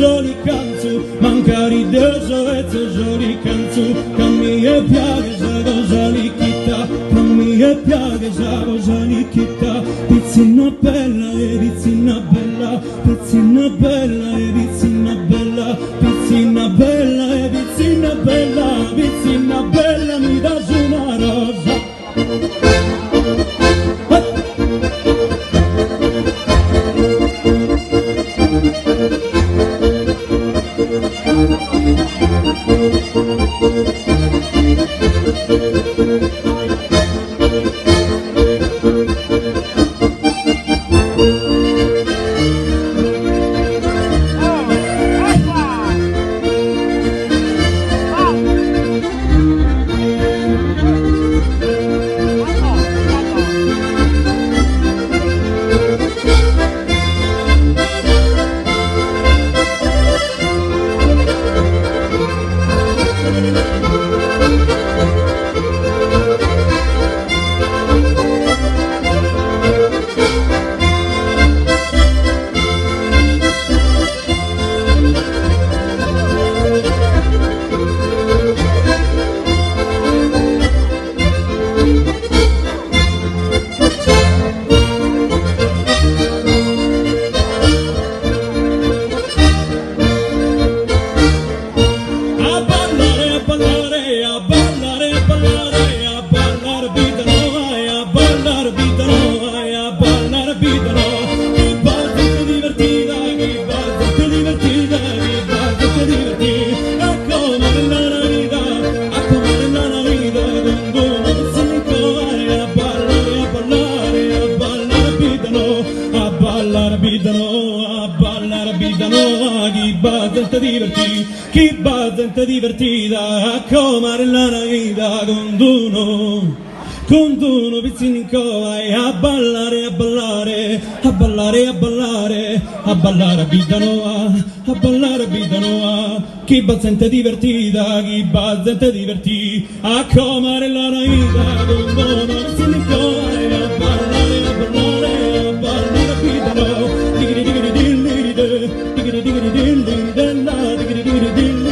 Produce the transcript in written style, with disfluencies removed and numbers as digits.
joli canzu, mancari de giovezzo joli canzu, cammi e piaghe jago joli chitta, cammi e piaghe jago joli chitta, pizzina bella e pizzina bella, pizzina bella e pizzina bella, pizzina bella e pizzina bella, pizzina bella mi dà una rosa. Chi va gente divertita a comare la vita con Duno pizzini in cova e a ballare, a ballare, a ballare, a ballare, a ballare a vita nuova, a ballare a vita nuova. Chi va gente divertita, chi va gente divertita a comare la vita con Duno pizzini in cova e a ballare, a ballare, a ballare a vita nuova. Digiri digiri dilli digiri digiri dilli della digiri digiri dilli